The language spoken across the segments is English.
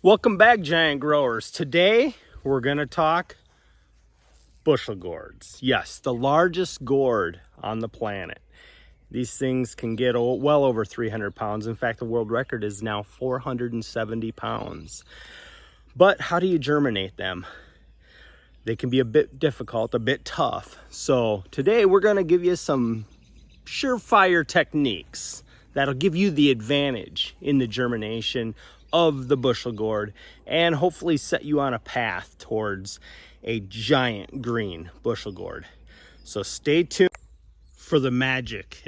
Welcome back, giant growers. Today we're going to talk bushel gourds. Yes, the largest gourd on the planet. These things can get well over 300 pounds. In fact, the world record is now 470 pounds. But how do you germinate them? They can be a bit difficult, a bit tough. So today we're going to give you some surefire techniques that'll give you the advantage in the germination of the bushel gourd and hopefully set you on a path towards a giant green bushel gourd. So stay tuned for the magic.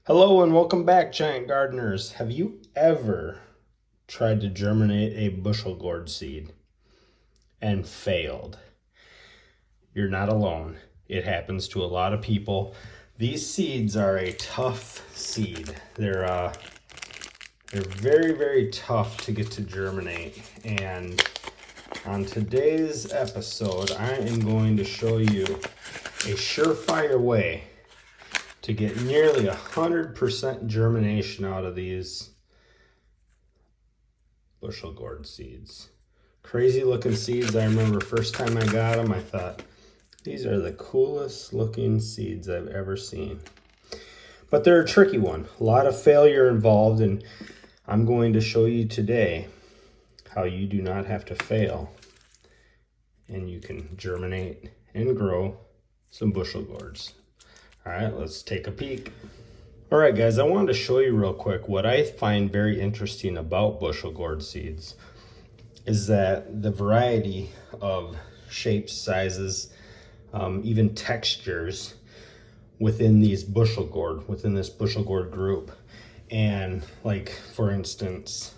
Hello and welcome back, giant gardeners. Have you ever tried to germinate a bushel gourd seed and failed? You're not alone. It happens to a lot of people. These seeds are a tough seed. They're very, very tough to get to germinate. And on today's episode, I am going to show you a surefire way to get nearly 100% germination out of these bushel gourd seeds. Crazy looking seeds. I remember first time I got them, I thought, these are the coolest looking seeds I've ever seen. But they're a tricky one. A lot of failure involved, and I'm going to show you today how you do not have to fail and you can germinate and grow some bushel gourds. All right, let's take a peek. All right, guys, I wanted to show you real quick what I find very interesting about bushel gourd seeds is that the variety of shapes, sizes, even textures within this bushel gourd group. And like, for instance,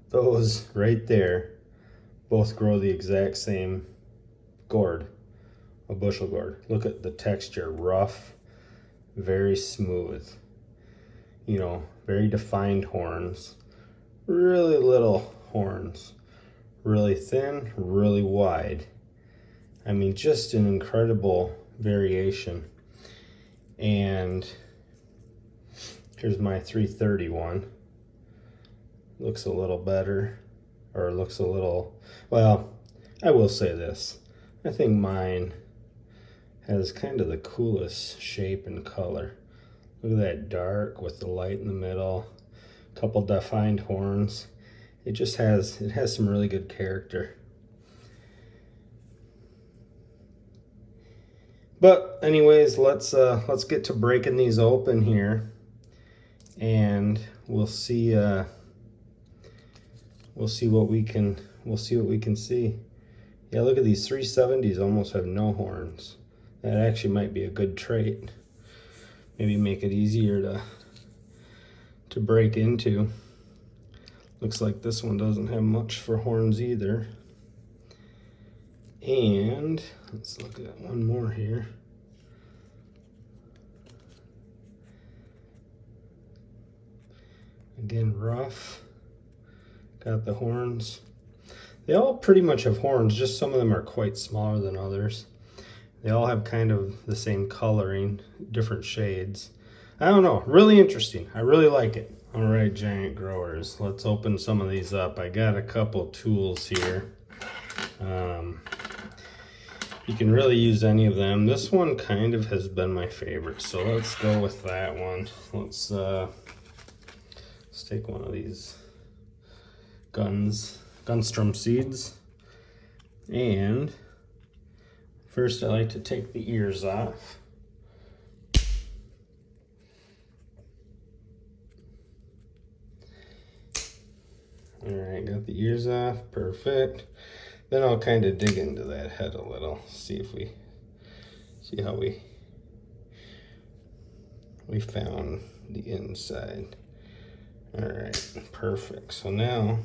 those right there both grow the exact same gourd, a bushel gourd. Look at the texture, rough, very smooth, you know, very defined horns, really little horns, really thin, really wide. I mean, just an incredible variation. And here's my 331. Looks a little better, or looks a little, well, I will say this. I think mine has kind of the coolest shape and color. Look at that dark with the light in the middle, a couple defined horns. It has some really good character. But anyways, let's get to breaking these open here, and we'll see what we can see. Yeah, look at these 370s almost have no horns. That actually might be a good trait. Maybe make it easier to break into. Looks like this one doesn't have much for horns either. And let's look at one more here. Again, rough. Got the horns. They all pretty much have horns, just some of them are quite smaller than others. They all have kind of the same coloring, different shades. I don't know, really interesting. I really like it. All right, giant growers, let's open some of these up. I got a couple tools here. You can really use any of them. This one kind of has been my favorite, so let's go with that one. Let's take one of these Gunstrom seeds, and first I like to take the ears off. All right, got the ears off, perfect. Then I'll kind of dig into that head a little, see how we found the inside. All right, perfect. So now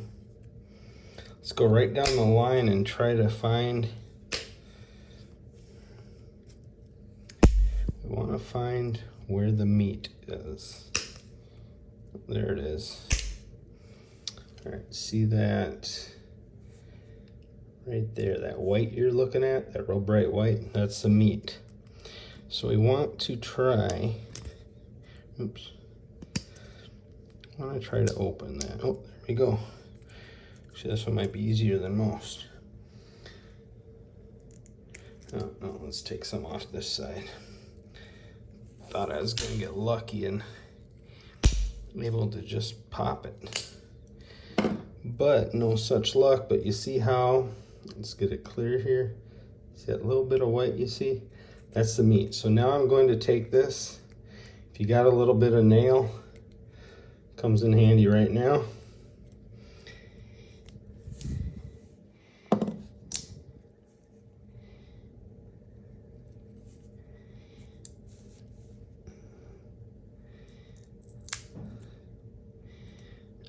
let's go right down the line and try to find, we want to find where the meat is. There it is. All right, see that right there, that white you're looking at, that real bright white, that's the meat. So we want to try, oops, I want to try to open that. Oh, there we go. Actually, this one might be easier than most. Oh, no, let's take some off this side. Thought I was going to get lucky and able to just pop it. But no such luck. But you see how, let's get it clear here. See that little bit of white you see? That's the meat. So now I'm going to take this. If you got a little bit of nail, comes in handy right now.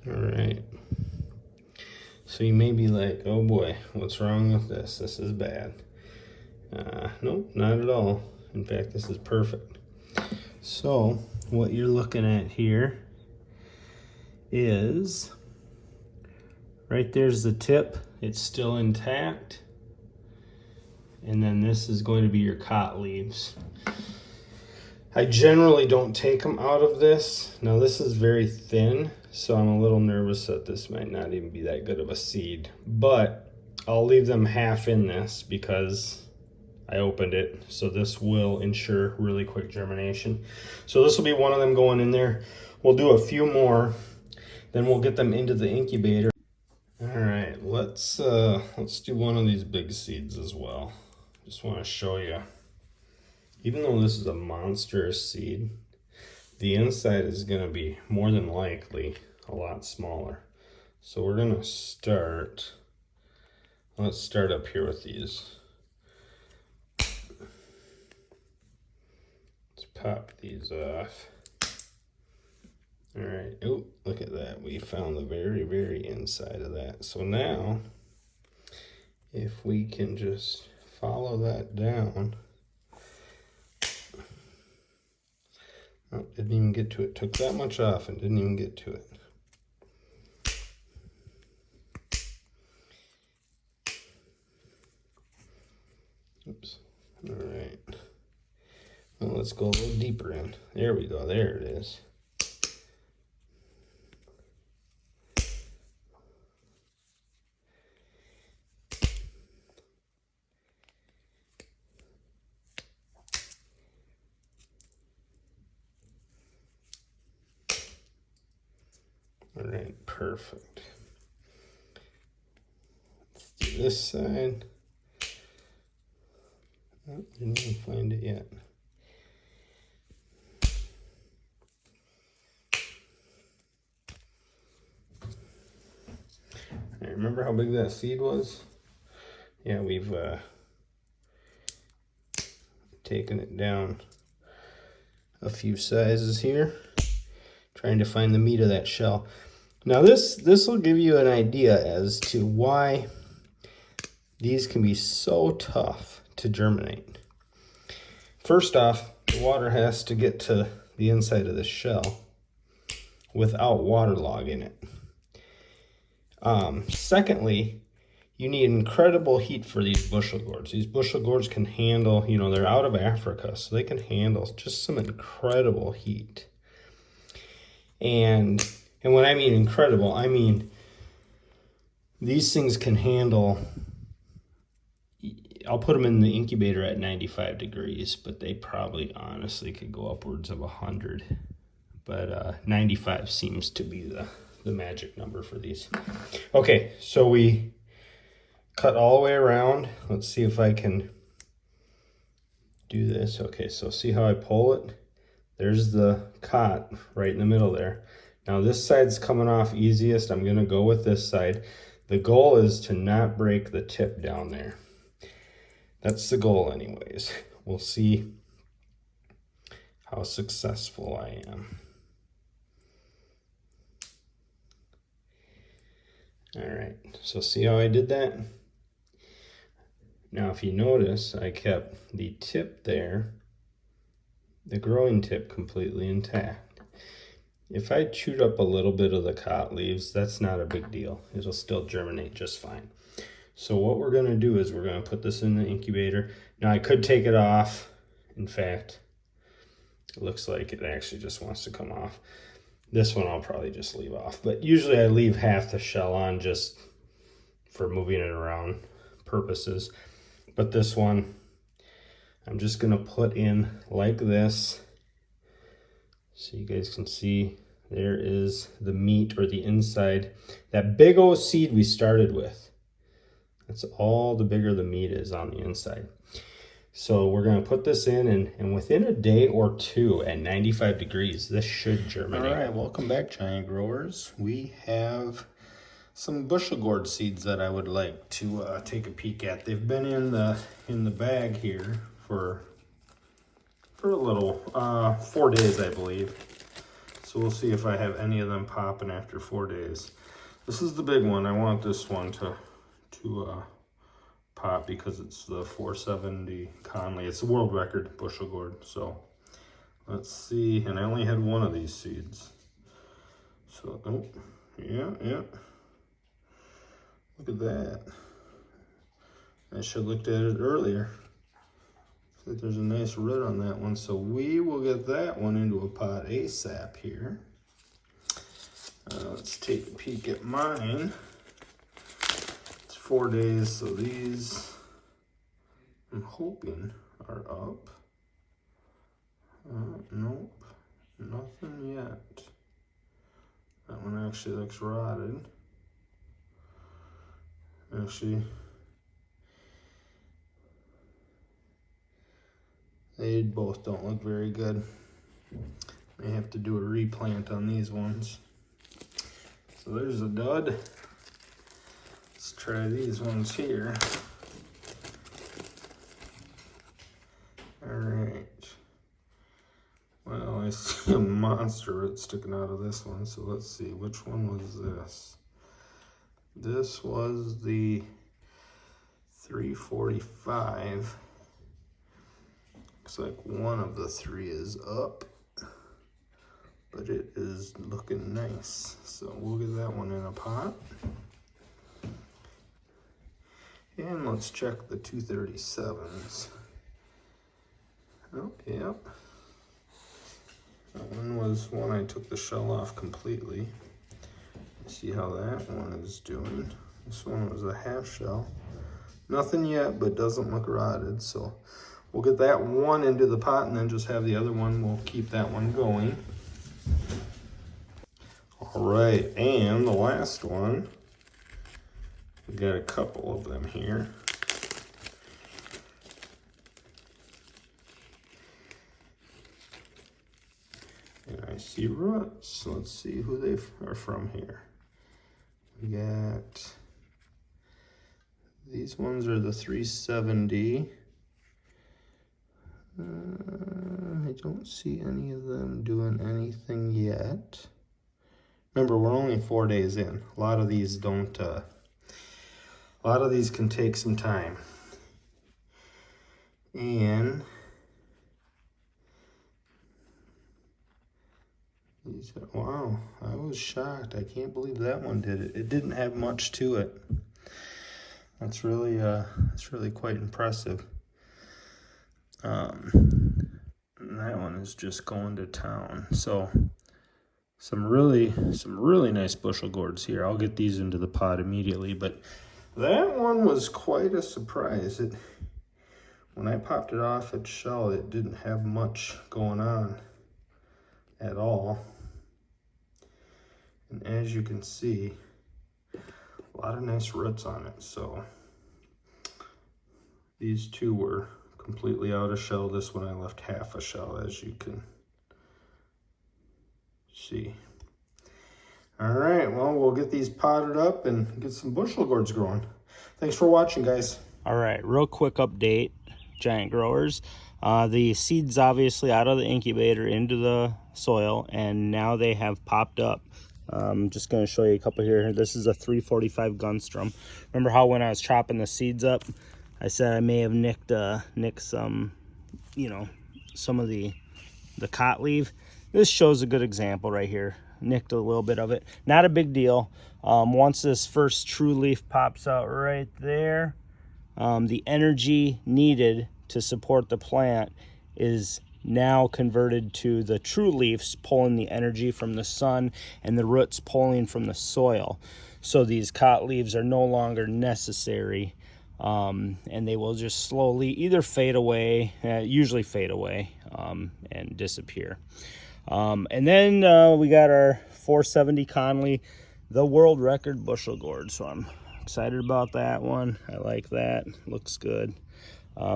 All right. So you may be like, oh boy, what's wrong with this? This is bad. Nope, not at all. In fact, this is perfect. So what you're looking at here is, right there's the tip. It's still intact. And then this is going to be your cot leaves. I generally don't take them out of this. Now this is very thin, so I'm a little nervous that this might not even be that good of a seed. But I'll leave them half in this because I opened it. So this will ensure really quick germination. So this will be one of them going in there. We'll do a few more, then we'll get them into the incubator. All right, let's do one of these big seeds as well. Just want to show you. Even though this is a monstrous seed, the inside is going to be more than likely a lot smaller. So we're going to start, let's start up here with these. Let's pop these off. All right, oh, look at that. We found the very, very inside of that. So now, if we can just follow that down. Oh, didn't even get to it. Took that much off and didn't even get to it. Oops. All right. Well, let's go a little deeper in. There we go. There it is. All right, perfect. Let's do this side. Oh, didn't even find it yet. All right, remember how big that seed was? Yeah, we've taken it down a few sizes here, trying to find the meat of that shell. Now this will give you an idea as to why these can be so tough to germinate. First off, the water has to get to the inside of the shell without waterlogging it. Secondly, you need incredible heat for these bushel gourds. These bushel gourds can handle, you know, they're out of Africa, so they can handle just some incredible heat. And when I mean incredible, I mean these things can handle, I'll put them in the incubator at 95 degrees, but they probably honestly could go upwards of 100. But 95 seems to be the magic number for these. Okay, so we cut all the way around. Let's see if I can do this. Okay, so see how I pull it? There's the cot right in the middle there. Now this side's coming off easiest. I'm gonna go with this side. The goal is to not break the tip down there. That's the goal anyways. We'll see how successful I am. All right, so see how I did that? Now if you notice, I kept the tip there, the growing tip, completely intact. If I chewed up a little bit of the cot leaves, that's not a big deal. It'll still germinate just fine. So what we're gonna do is we're gonna put this in the incubator. Now I could take it off. In fact, it looks like it actually just wants to come off. This one I'll probably just leave off, but usually I leave half the shell on just for moving it around purposes. But this one, I'm just gonna put in like this. So you guys can see there is the meat, or the inside. That big old seed we started with. That's all the bigger the meat is on the inside. So we're gonna put this in, and within a day or two at 95 degrees, this should germinate. All right, welcome back, giant growers. We have some bushel gourd seeds that I would like to take a peek at. They've been in the bag here for a little, 4 days, I believe. So we'll see if I have any of them popping after 4 days. This is the big one. I want this one to pop because it's the 470 Conley. It's a world record bushel gourd. So let's see. And I only had one of these seeds. So, oh, yeah. Look at that. I should have looked at it earlier. Looks like there's a nice root on that one. So we will get that one into a pot ASAP here. Let's take a peek at mine. 4 days, so these, I'm hoping, are up. Nope, nothing yet. That one actually looks rotted. Actually, they both don't look very good. May have to do a replant on these ones. So there's a dud. Let's try these ones here. All right. Well, I see a monster root sticking out of this one. So let's see, which one was this? This was the 345. Looks like one of the three is up, but it is looking nice. So we'll get that one in a pot. And let's check the 237s. Oh, yep. That one was one I took the shell off completely. See how that one is doing. This one was a half shell. Nothing yet, but doesn't look rotted. So we'll get that one into the pot and then just have the other one. We'll keep that one going. All right, and the last one. We got a couple of them here. And I see roots. Let's see who they are from here. We got, these ones are the 370. I don't see any of them doing anything yet. Remember, we're only 4 days in. A lot of these don't, a lot of these can take some time. And these are, wow, I was shocked. I can't believe that one did it. It didn't have much to it. That's really quite impressive. And that one is just going to town. So some really nice bushel gourds here. I'll get these into the pot immediately, but that one was quite a surprise. When I popped it off its shell, it didn't have much going on at all. And as you can see, a lot of nice roots on it. So these two were completely out of shell. This one I left half a shell, as you can see. All right, well, we'll get these potted up and get some bushel gourds growing. Thanks for watching, guys. All right, real quick update, giant growers. The seeds obviously out of the incubator into the soil, and now they have popped up. I'm just going to show you a couple here. This is a 345 Gunstrom. Remember how when I was chopping the seeds up, I said I may have nicked some, you know, some of the cot leaf. This shows a good example right here. Nicked a little bit of it. Not a big deal. Once this first true leaf pops out right there, the energy needed to support the plant is now converted to the true leaves pulling the energy from the sun and the roots pulling from the soil. So these cot leaves are no longer necessary, and they will just slowly either fade away, usually fade away, and disappear. And then we got our 470 Conley, the world record bushel gourd. So I'm excited about that one. I like that. Looks good.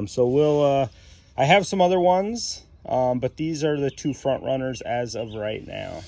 So we'll, I have some other ones, but these are the two front runners as of right now.